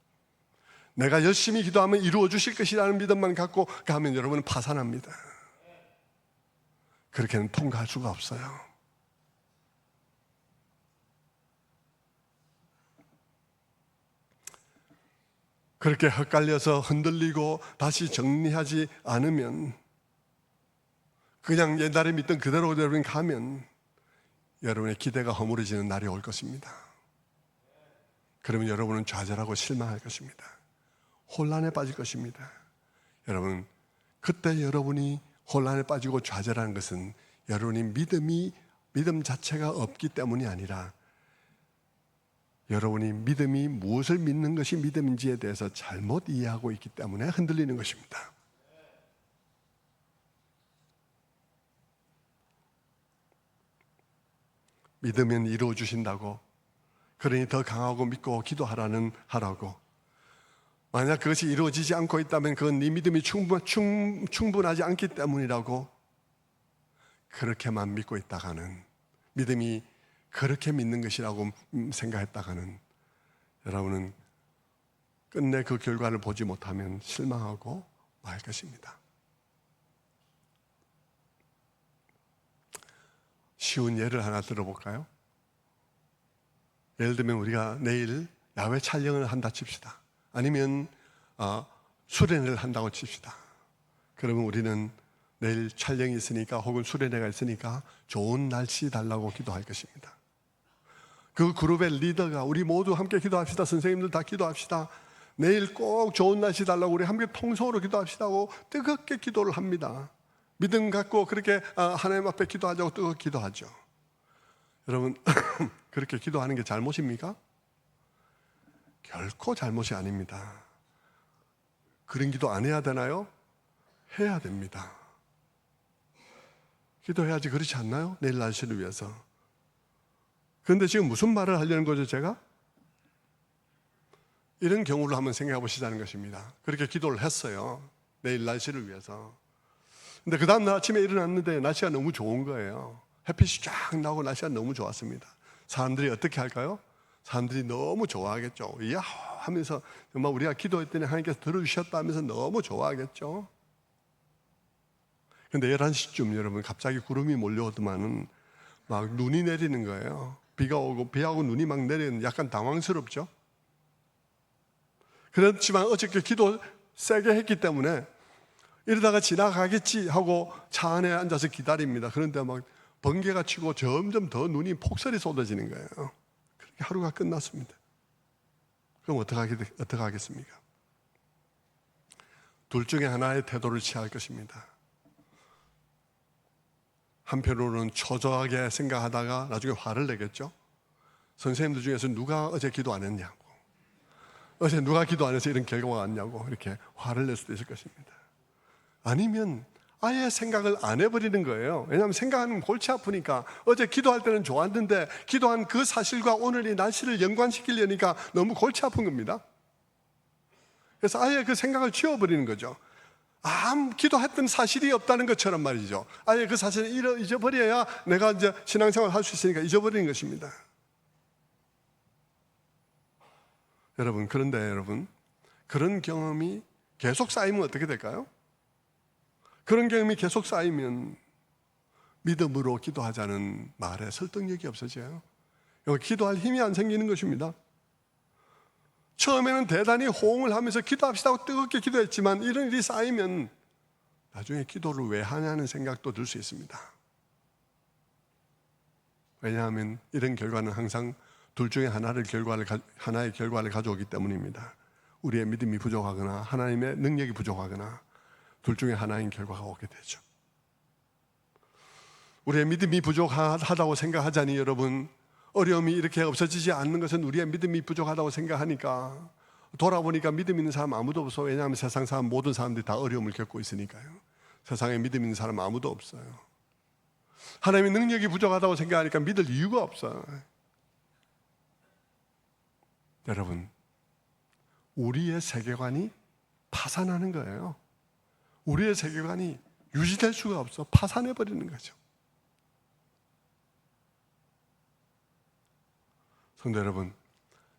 내가 열심히 기도하면 이루어 주실 것이라는 믿음만 갖고 가면 여러분은 파산합니다. 그렇게는 통과할 수가 없어요. 그렇게 헷갈려서 흔들리고 다시 정리하지 않으면, 그냥 옛날에 믿던 그대로 여러분 가면 여러분의 기대가 허물어지는 날이 올 것입니다. 그러면 여러분은 좌절하고 실망할 것입니다. 혼란에 빠질 것입니다. 여러분, 그때 여러분이 혼란에 빠지고 좌절하는 것은 여러분이 믿음 자체가 없기 때문이 아니라 여러분이 믿음이 무엇을 믿는 것이 믿음인지에 대해서 잘못 이해하고 있기 때문에 흔들리는 것입니다. 믿으면 이루어 주신다고. 그러니 더 강하고 믿고 하라고. 만약 그것이 이루어지지 않고 있다면 그건 네 믿음이 충분하지 않기 때문이라고. 그렇게만 믿고 있다가는, 믿음이 그렇게 믿는 것이라고 생각했다가는 여러분은 끝내 그 결과를 보지 못하면 실망하고 말 것입니다. 쉬운 예를 하나 들어볼까요? 예를 들면 우리가 내일 야외 촬영을 한다 칩시다. 아니면 수련회를 한다고 칩시다. 그러면 우리는 내일 촬영이 있으니까 혹은 수련회가 있으니까 좋은 날씨 달라고 기도할 것입니다. 그 그룹의 리더가 우리 모두 함께 기도합시다. 선생님들 다 기도합시다. 내일 꼭 좋은 날씨 달라고 우리 함께 통성으로 기도합시다 하고 뜨겁게 기도를 합니다. 믿음 갖고 그렇게 하나님 앞에 기도하자고 뜨겁게 기도하죠. 여러분 그렇게 기도하는 게 잘못입니까? 결코 잘못이 아닙니다. 그런 기도 안 해야 되나요? 해야 됩니다. 기도해야지, 그렇지 않나요? 내일 날씨를 위해서. 그런데 지금 무슨 말을 하려는 거죠, 제가? 이런 경우를 한번 생각해 보시자는 것입니다. 그렇게 기도를 했어요. 내일 날씨를 위해서. 근데 그 다음날 아침에 일어났는데 날씨가 너무 좋은 거예요. 햇빛이 쫙 나오고 날씨가 너무 좋았습니다. 사람들이 어떻게 할까요? 사람들이 너무 좋아하겠죠. 이야 하면서 정말 우리가 기도했더니 하나님께서 들어주셨다 하면서 너무 좋아하겠죠. 근데 11시쯤 여러분 갑자기 구름이 몰려오더만은 막 눈이 내리는 거예요. 비가 오고 비하고 눈이 막 내리는, 약간 당황스럽죠. 그렇지만 어저께 기도 세게 했기 때문에 이러다가 지나가겠지 하고 차 안에 앉아서 기다립니다. 그런데 막 번개가 치고 점점 더 눈이 폭설이 쏟아지는 거예요. 그렇게 하루가 끝났습니다. 그럼 어떻게 하겠습니까? 둘 중에 하나의 태도를 취할 것입니다. 한편으로는 초조하게 생각하다가 나중에 화를 내겠죠. 선생님들 중에서 누가 어제 기도 안 했냐고, 어제 누가 기도 안 해서 이런 결과가 왔냐고 이렇게 화를 낼 수도 있을 것입니다. 아니면 아예 생각을 안 해버리는 거예요. 왜냐하면 생각하면 골치 아프니까. 어제 기도할 때는 좋았는데 기도한 그 사실과 오늘 이 날씨를 연관시키려니까 너무 골치 아픈 겁니다. 그래서 아예 그 생각을 지워버리는 거죠. 기도했던 사실이 없다는 것처럼 말이죠. 아예 그 사실을 잊어버려야 내가 이제 신앙생활을 할 수 있으니까 잊어버리는 것입니다. 여러분, 그런데 여러분, 그런 경험이 계속 쌓이면 어떻게 될까요? 그런 경험이 계속 쌓이면 믿음으로 기도하자는 말에 설득력이 없어져요. 기도할 힘이 안 생기는 것입니다. 처음에는 대단히 호응을 하면서 기도합시다 하고 뜨겁게 기도했지만 이런 일이 쌓이면 나중에 기도를 왜 하냐는 생각도 들 수 있습니다. 왜냐하면 이런 결과는 항상 둘 중에 하나의 결과를 가져오기 때문입니다. 우리의 믿음이 부족하거나 하나님의 능력이 부족하거나 둘 중에 하나인 결과가 오게 되죠. 우리의 믿음이 부족하다고 생각하자니 여러분, 어려움이 이렇게 없어지지 않는 것은 우리의 믿음이 부족하다고 생각하니까 돌아보니까 믿음 있는 사람 아무도 없어. 왜냐하면 세상 사람 모든 사람들이 다 어려움을 겪고 있으니까요. 세상에 믿음 있는 사람 아무도 없어요. 하나님의 능력이 부족하다고 생각하니까 믿을 이유가 없어요. 여러분, 우리의 세계관이 파산하는 거예요. 우리의 세계관이 유지될 수가 없어. 파산해버리는 거죠. 성도 여러분,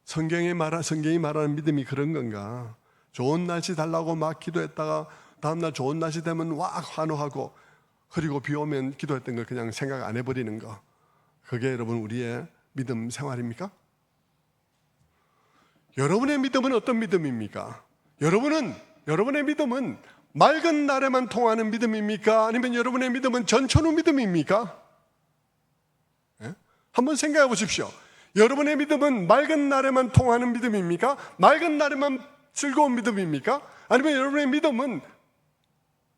성경이 말하는 믿음이 그런 건가? 좋은 날씨 달라고 막 기도했다가 다음날 좋은 날씨 되면 와 환호하고, 그리고 비 오면 기도했던 걸 그냥 생각 안 해버리는 거, 그게 여러분 우리의 믿음 생활입니까? 여러분의 믿음은 어떤 믿음입니까? 여러분의 믿음은 맑은 날에만 통하는 믿음입니까? 아니면 여러분의 믿음은 전천후 믿음입니까? 네? 한번 생각해 보십시오. 여러분의 믿음은 맑은 날에만 통하는 믿음입니까? 맑은 날에만 즐거운 믿음입니까? 아니면 여러분의 믿음은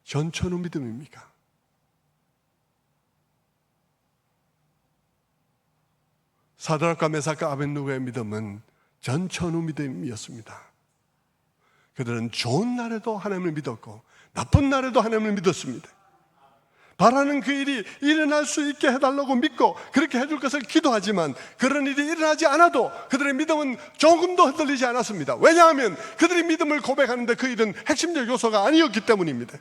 전천후 믿음입니까? 사드락과 메삭과 아벳느고의 믿음은 전천후 믿음이었습니다. 그들은 좋은 날에도 하나님을 믿었고 나쁜 날에도 하나님을 믿었습니다. 바라는 그 일이 일어날 수 있게 해달라고 믿고 그렇게 해줄 것을 기도하지만 그런 일이 일어나지 않아도 그들의 믿음은 조금도 흔들리지 않았습니다. 왜냐하면 그들이 믿음을 고백하는데 그 일은 핵심적 요소가 아니었기 때문입니다.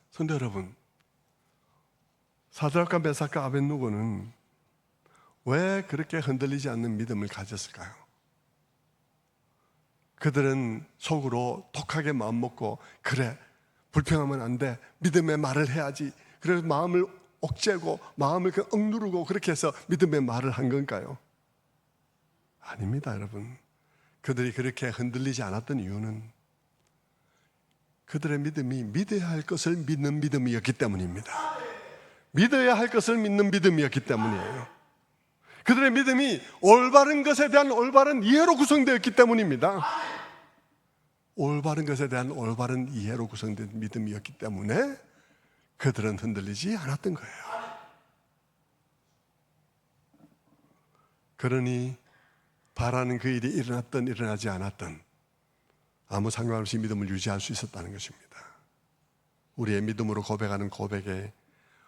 성도 여러분, 사드락과 메삭과 아벳느고는 왜 그렇게 흔들리지 않는 믿음을 가졌을까요? 그들은 속으로 독하게 마음먹고 그래, 불평하면 안 돼, 믿음의 말을 해야지, 그래서 마음을 억제고 마음을 억누르고 그렇게 해서 믿음의 말을 한 건가요? 아닙니다, 여러분. 그들이 그렇게 흔들리지 않았던 이유는 그들의 믿음이 믿어야 할 것을 믿는 믿음이었기 때문입니다. 믿어야 할 것을 믿는 믿음이었기 때문이에요. 그들의 믿음이 올바른 것에 대한 올바른 이해로 구성되었기 때문입니다. 올바른 것에 대한 올바른 이해로 구성된 믿음이었기 때문에 그들은 흔들리지 않았던 거예요. 그러니 바라는 그 일이 일어났든 일어나지 않았든 아무 상관없이 믿음을 유지할 수 있었다는 것입니다. 우리의 믿음으로 고백하는 고백에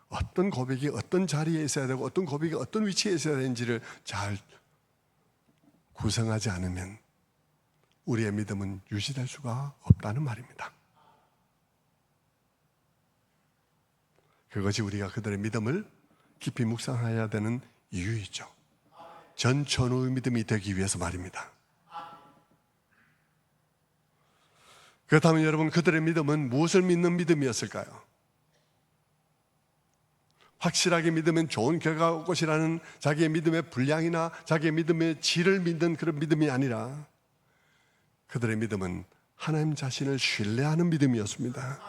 어떤 고백이 어떤 자리에 있어야 되고 어떤 고백이 어떤 위치에 있어야 되는지를 잘 구성하지 않으면 우리의 믿음은 유지될 수가 없다는 말입니다. 그것이 우리가 그들의 믿음을 깊이 묵상해야 되는 이유이죠. 전천후의 믿음이 되기 위해서 말입니다. 그렇다면 여러분, 그들의 믿음은 무엇을 믿는 믿음이었을까요? 확실하게 믿으면 좋은 결과가 올 것이라는 자기의 믿음의 분량이나 자기의 믿음의 질을 믿는 그런 믿음이 아니라 그들의 믿음은 하나님 자신을 신뢰하는 믿음이었습니다.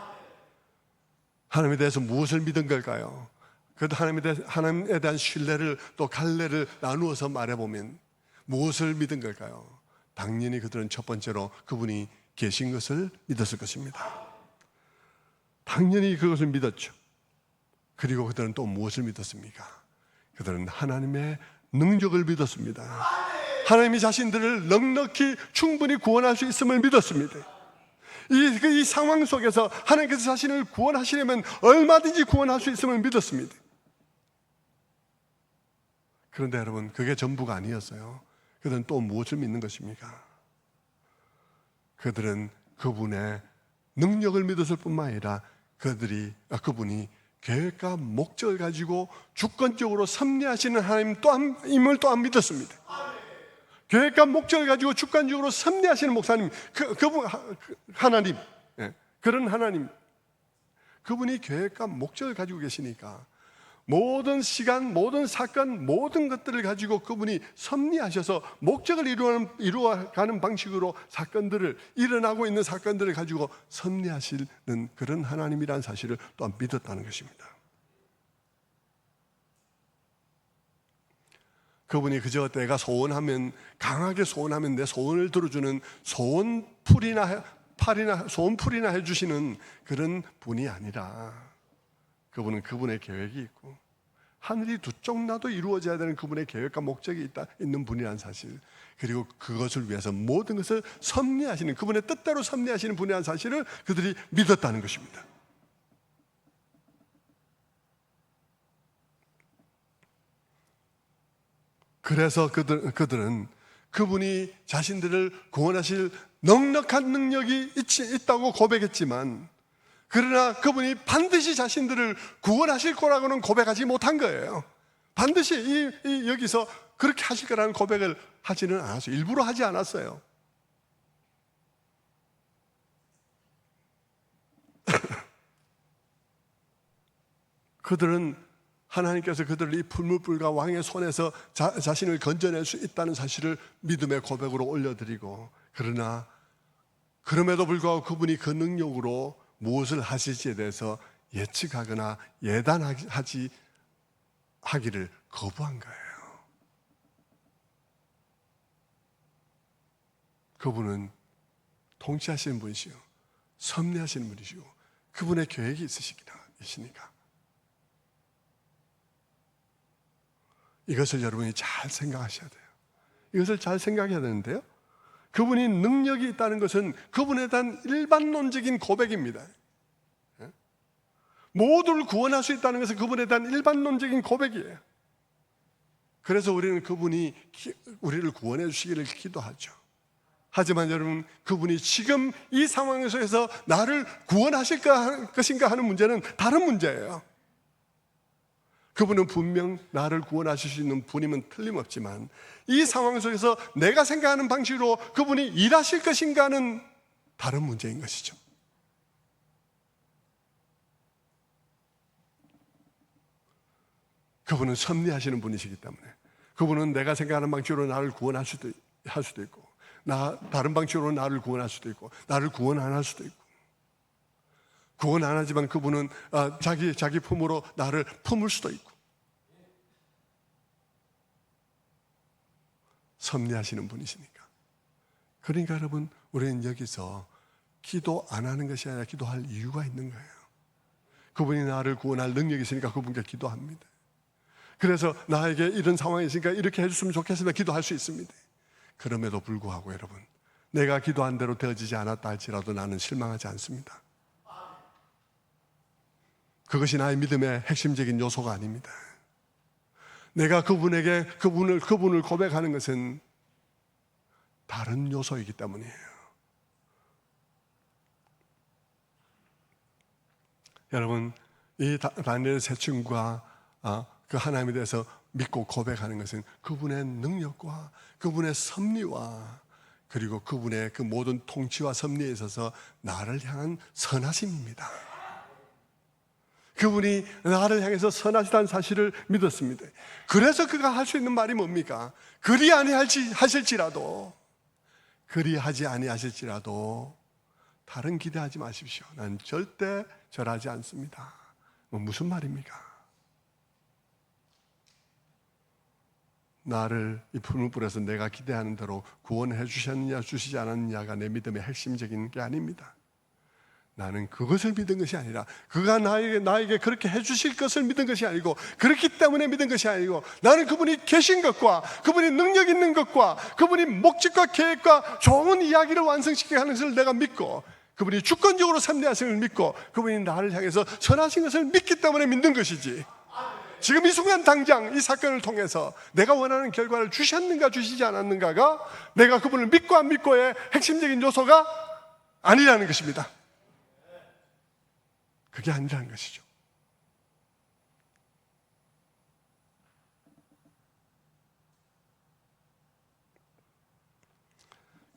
하나님에 대해서 무엇을 믿은 걸까요? 그래도 하나님에 대한 신뢰를 또 갈래를 나누어서 말해보면 무엇을 믿은 걸까요? 당연히 그들은 첫 번째로 그분이 계신 것을 믿었을 것입니다. 당연히 그것을 믿었죠. 그리고 그들은 또 무엇을 믿었습니까? 그들은 하나님의 능력을 믿었습니다. 하나님이 자신들을 넉넉히 충분히 구원할 수 있음을 믿었습니다. 이 상황 속에서 하나님께서 자신을 구원하시려면 얼마든지 구원할 수 있음을 믿었습니다. 그런데 여러분, 그게 전부가 아니었어요. 그들은 또 무엇을 믿는 것입니까? 그들은 그분의 능력을 믿었을 뿐만 아니라 그분이 계획과 목적을 가지고 주권적으로 섭리하시는 하나님임을 또한 믿었습니다. 계획과 목적을 가지고 주권적으로 섭리하시는 목사님, 그분 하나님, 그런 하나님, 그분이 계획과 목적을 가지고 계시니까 모든 시간, 모든 사건, 모든 것들을 가지고 그분이 섭리하셔서 목적을 이루어가는 방식으로 일어나고 있는 사건들을 가지고 섭리하시는 그런 하나님이라는 사실을 또한 믿었다는 것입니다. 그분이 그저 내가 강하게 소원하면 내 소원을 들어주는 소원풀이나 해주시는 그런 분이 아니라 그분은 그분의 계획이 있고 하늘이 두 쪽 나도 이루어져야 되는 그분의 계획과 목적이 있는 분이라는 사실, 그리고 그것을 위해서 모든 것을 섭리하시는 그분의 뜻대로 섭리하시는 분이라는 사실을 그들이 믿었다는 것입니다. 그래서 그들은 그분이 자신들을 구원하실 넉넉한 능력이 있다고 고백했지만, 그러나 그분이 반드시 자신들을 구원하실 거라고는 고백하지 못한 거예요. 반드시 여기서 그렇게 하실 거라는 고백을 하지는 않았어요. 일부러 하지 않았어요. 그들은 하나님께서 그들을 이 풀무불과 왕의 손에서 자신을 건져낼 수 있다는 사실을 믿음의 고백으로 올려드리고, 그러나 그럼에도 불구하고 그분이 그 능력으로 무엇을 하실지에 대해서 예측하거나 예단하기를 거부한 거예요. 그분은 통치하시는 분이시요 섭리하시는 분이시고 그분의 계획이 있으시니까 이것을 여러분이 잘 생각하셔야 돼요. 이것을 잘 생각해야 되는데요, 그분이 능력이 있다는 것은 그분에 대한 일반론적인 고백입니다. 모두를 구원할 수 있다는 것은 그분에 대한 일반론적인 고백이에요. 그래서 우리는 그분이 우리를 구원해 주시기를 기도하죠. 하지만 여러분, 그분이 지금 이 상황 속에서 나를 구원하실 것인가 하는 문제는 다른 문제예요. 그분은 분명 나를 구원하실 수 있는 분임은 틀림없지만 이 상황 속에서 내가 생각하는 방식으로 그분이 일하실 것인가는 다른 문제인 것이죠. 그분은 섭리하시는 분이시기 때문에 그분은 내가 생각하는 방식으로 나를 구원할 수도 있고 다른 방식으로 나를 구원할 수도 있고 나를 구원 안 할 수도 있고 구원 안 하지만 그분은 자기 품으로 나를 품을 수도 있고 섭리하시는 분이시니까. 그러니까 여러분, 우리는 여기서 기도 안 하는 것이 아니라 기도할 이유가 있는 거예요. 그분이 나를 구원할 능력이 있으니까 그분께 기도합니다. 그래서 나에게 이런 상황이 있으니까 이렇게 해줬으면 좋겠으면 기도할 수 있습니다. 그럼에도 불구하고 여러분, 내가 기도한 대로 되어지지 않았다 할지라도 나는 실망하지 않습니다. 그것이 나의 믿음의 핵심적인 요소가 아닙니다. 내가 그분에게 그분을 고백하는 것은 다른 요소이기 때문이에요. 여러분, 이 다니엘의 세 친구가 그 하나님에 대해서 믿고 고백하는 것은 그분의 능력과 그분의 섭리와 그리고 그분의 그 모든 통치와 섭리에 있어서 나를 향한 선하심입니다. 그분이 나를 향해서 선하시다는 사실을 믿었습니다. 그래서 그가 할 수 있는 말이 뭡니까? 그리 아니하실지라도 다른 기대하지 마십시오. 난 절대 절하지 않습니다. 무슨 말입니까? 나를 이 푸른 불에서 내가 기대하는 대로 구원해 주셨느냐 주시지 않았느냐가 내 믿음의 핵심적인 게 아닙니다. 나는 그것을 믿은 것이 아니라 그가 나에게 그렇게 해주실 것을 믿은 것이 아니고 그렇기 때문에 믿은 것이 아니고 나는 그분이 계신 것과 그분이 능력 있는 것과 그분이 목적과 계획과 좋은 이야기를 완성시키게 하는 것을 내가 믿고 그분이 주권적으로 섭리하심을 믿고 그분이 나를 향해서 선하신 것을 믿기 때문에 믿는 것이지, 지금 이 순간 당장 이 사건을 통해서 내가 원하는 결과를 주셨는가 주시지 않았는가가 내가 그분을 믿고 안 믿고의 핵심적인 요소가 아니라는 것입니다. 그게 아니라는 것이죠.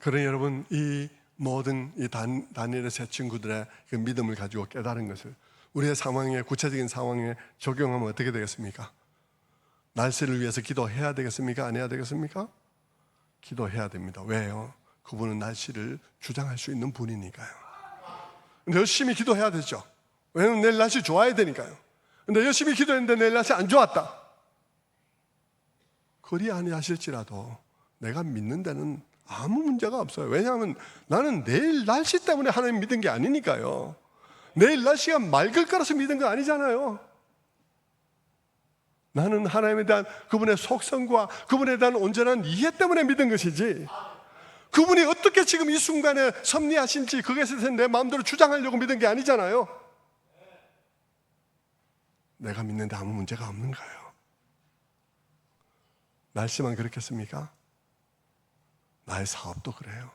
그러니 여러분, 이 모든 이 다니엘의 세 친구들의 그 믿음을 가지고 깨달은 것을 우리의 상황에, 구체적인 상황에 적용하면 어떻게 되겠습니까? 날씨를 위해서 기도해야 되겠습니까? 안 해야 되겠습니까? 기도해야 됩니다. 왜요? 그분은 날씨를 주장할 수 있는 분이니까요. 근데 열심히 기도해야 되죠. 왜냐면 내일 날씨 좋아야 되니까요. 근데 열심히 기도했는데 내일 날씨 안 좋았다. 그리 아니하실지라도 내가 믿는 데는 아무 문제가 없어요. 왜냐하면 나는 내일 날씨 때문에 하나님 믿은 게 아니니까요. 내일 날씨가 맑을 거라서 믿은 거 아니잖아요. 나는 하나님에 대한 그분의 속성과 그분에 대한 온전한 이해 때문에 믿은 것이지, 그분이 어떻게 지금 이 순간에 섭리하신지 그것에 대해서 내 마음대로 주장하려고 믿은 게 아니잖아요. 내가 믿는데 아무 문제가 없는 거예요. 날씨만 그렇겠습니까? 나의 사업도 그래요.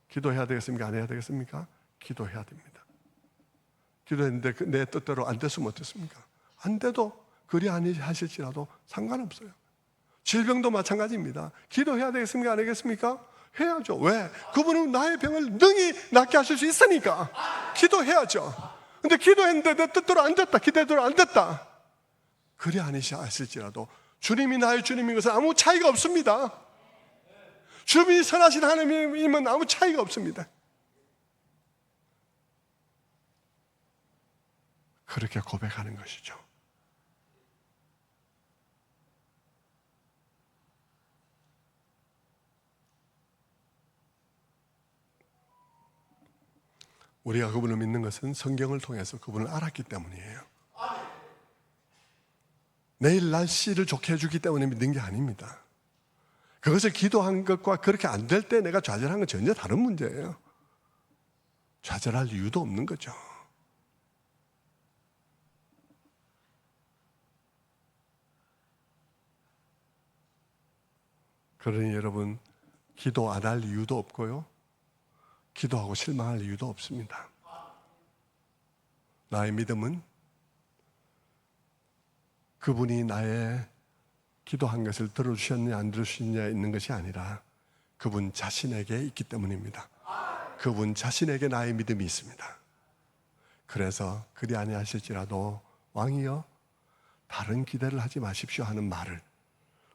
기도해야 되겠습니까? 안 해야 되겠습니까? 기도해야 됩니다. 기도했는데 내 뜻대로 안 됐으면 어떻습니까? 안 돼도 그리 아니하실지라도 상관없어요. 질병도 마찬가지입니다. 기도해야 되겠습니까? 안 하겠습니까? 해야죠. 왜? 그분은 나의 병을 능히 낫게 하실 수 있으니까 기도해야죠. 근데 기도했는데 내 뜻대로 안 됐다, 기대대로 안 됐다, 그리 아니하실지라도 주님이 나의 주님인 것은 아무 차이가 없습니다. 주님이 선하신 하나님이면 아무 차이가 없습니다. 그렇게 고백하는 것이죠. 우리가 그분을 믿는 것은 성경을 통해서 그분을 알았기 때문이에요. 내일 날씨를 좋게 해주기 때문에 믿는 게 아닙니다. 그것을 기도한 것과 그렇게 안 될 때 내가 좌절한 건 전혀 다른 문제예요. 좌절할 이유도 없는 거죠. 그러니 여러분, 기도 안 할 이유도 없고요, 기도하고 실망할 이유도 없습니다. 나의 믿음은 그분이 나의 기도한 것을 들어주셨느냐 안 들어주셨느냐 있는 것이 아니라 그분 자신에게 있기 때문입니다. 그분 자신에게 나의 믿음이 있습니다. 그래서 그리 아니하실지라도 왕이여 다른 기대를 하지 마십시오 하는 말을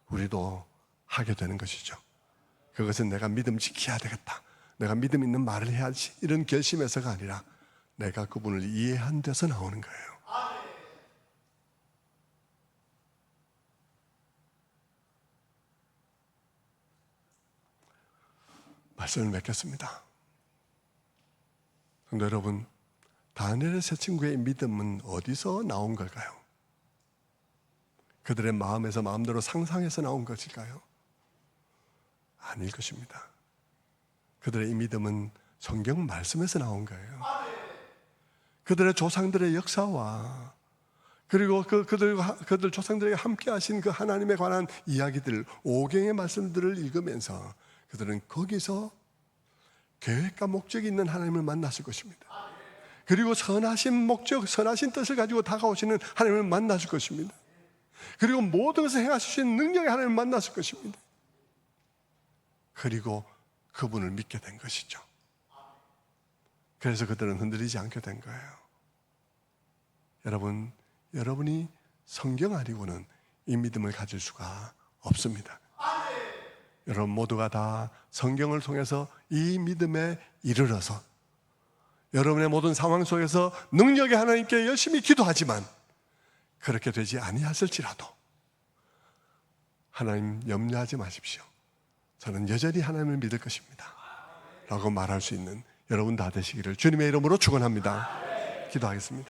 우리도 하게 되는 것이죠. 그것은 내가 믿음 지켜야 되겠다, 내가 믿음 있는 말을 해야지, 이런 결심에서가 아니라 내가 그분을 이해한 데서 나오는 거예요. 말씀을 맺겠습니다. 근데 여러분, 다니엘의 세 친구의 믿음은 어디서 나온 걸까요? 그들의 마음에서 마음대로 상상해서 나온 것일까요? 아닐 것입니다. 그들의 이 믿음은 성경 말씀에서 나온 거예요. 그들의 조상들의 역사와 그리고 그들 조상들에게 함께 하신 그 하나님에 관한 이야기들, 오경의 말씀들을 읽으면서 그들은 거기서 계획과 목적이 있는 하나님을 만났을 것입니다. 그리고 선하신 목적, 선하신 뜻을 가지고 다가오시는 하나님을 만났을 것입니다. 그리고 모든 것을 행하실 수 있는 능력의 하나님을 만났을 것입니다. 그리고 그분을 믿게 된 것이죠. 그래서 그들은 흔들리지 않게 된 거예요. 여러분, 여러분이 성경 아니고는 이 믿음을 가질 수가 없습니다. 여러분 모두가 다 성경을 통해서 이 믿음에 이르러서 여러분의 모든 상황 속에서 능력의 하나님께 열심히 기도하지만 그렇게 되지 아니하실지라도 하나님 염려하지 마십시오. 저는 여전히 하나님을 믿을 것입니다 라고 말할 수 있는 여러분 다 되시기를 주님의 이름으로 축원합니다. 기도하겠습니다.